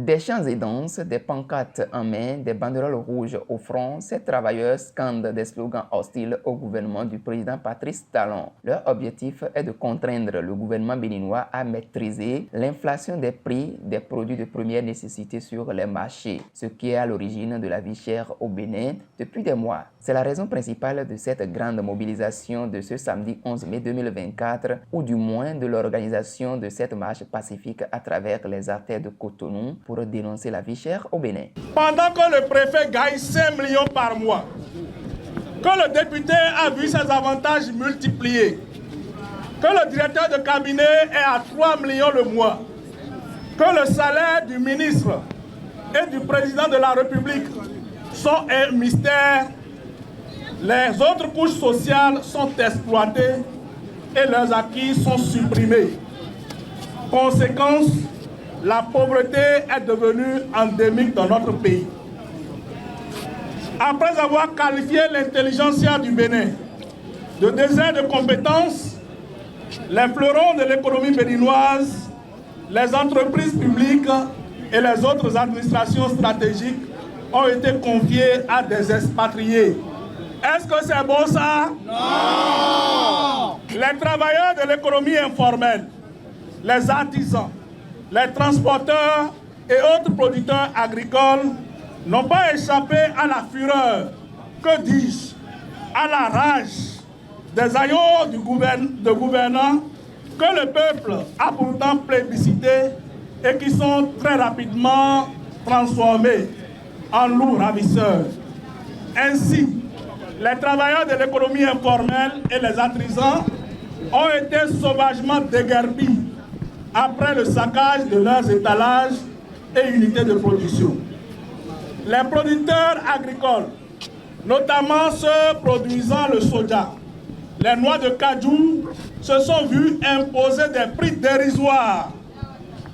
Des chants et danses, des pancartes en main, des banderoles rouges au front, ces travailleurs scandent des slogans hostiles au gouvernement du président Patrice Talon. Leur objectif est de contraindre le gouvernement béninois à maîtriser l'inflation des prix des produits de première nécessité sur les marchés, ce qui est à l'origine de la vie chère au Bénin depuis des mois. C'est la raison principale de cette grande mobilisation de ce samedi 11 mai 2024, ou du moins de l'organisation de cette marche pacifique à travers les artères de Cotonou pour dénoncer la vie chère au Bénin. Pendant que le préfet gagne 5 millions par mois, que le député a vu ses avantages multipliés, que le directeur de cabinet est à 3 millions le mois, que le salaire du ministre et du président de la République sont un mystère, les autres couches sociales sont exploitées et leurs acquis sont supprimés. Conséquence, la pauvreté est devenue endémique dans notre pays. Après avoir qualifié l'intelligentsia du Bénin de désert de compétences, les fleurons de l'économie béninoise, les entreprises publiques et les autres administrations stratégiques ont été confiés à des expatriés. Est-ce que c'est bon ça? Non! Les travailleurs de l'économie informelle, les artisans, les transporteurs et autres producteurs agricoles n'ont pas échappé à la fureur, que dis-je, à la rage des aïeux de gouvernants que le peuple a pourtant plébiscité et qui sont très rapidement transformés en loups ravisseurs. Ainsi, les travailleurs de l'économie informelle et les artisans ont été sauvagement déguerpis après le saccage de leurs étalages et unités de production. Les producteurs agricoles, notamment ceux produisant le soja, les noix de cajou, se sont vus imposer des prix dérisoires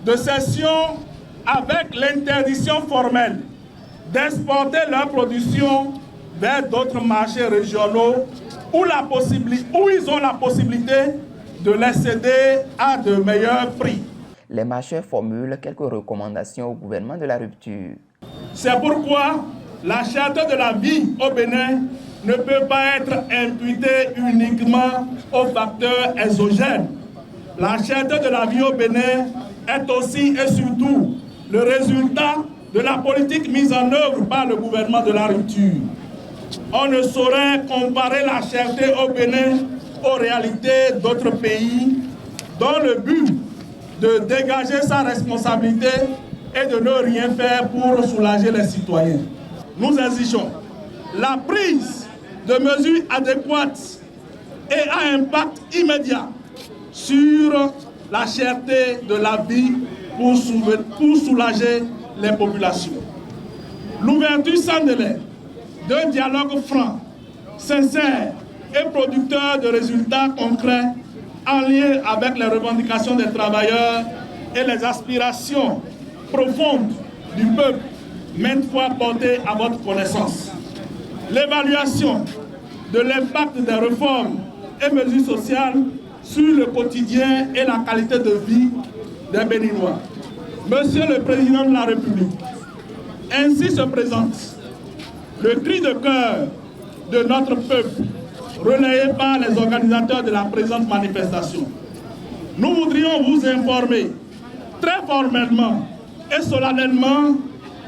de cession avec l'interdiction formelle d'exporter leur production vers d'autres marchés régionaux où ils ont la possibilité de les céder à de meilleurs prix. Les marcheurs formulent quelques recommandations au gouvernement de la rupture. C'est pourquoi la charte de la vie au Bénin ne peut pas être imputée uniquement aux facteurs exogènes. La charte de la vie au Bénin est aussi et surtout le résultat de la politique mise en œuvre par le gouvernement de la rupture. On ne saurait comparer la cherté au Bénin aux réalités d'autres pays dont le but de dégager sa responsabilité et de ne rien faire pour soulager les citoyens. Nous exigeons la prise de mesures adéquates et à impact immédiat sur la cherté de la vie pour soulager les populations. L'ouverture sans délai d'un dialogue franc, sincère et producteur de résultats concrets en lien avec les revendications des travailleurs et les aspirations profondes du peuple, maintes fois portées à votre connaissance. L'évaluation de l'impact des réformes et mesures sociales sur le quotidien et la qualité de vie des Béninois. Monsieur le Président de la République, ainsi se présente le cri de cœur de notre peuple, relayé par les organisateurs de la présente manifestation. Nous voudrions vous informer très formellement et solennellement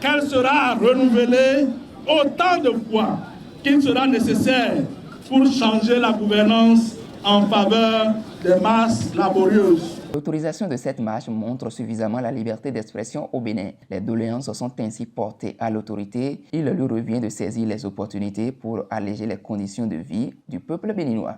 qu'elle sera renouvelée autant de fois qu'il sera nécessaire pour changer la gouvernance en faveur des masses laborieuses. L'autorisation de cette marche montre suffisamment la liberté d'expression au Bénin. Les doléances sont ainsi portées à l'autorité. Il lui revient de saisir les opportunités pour alléger les conditions de vie du peuple béninois.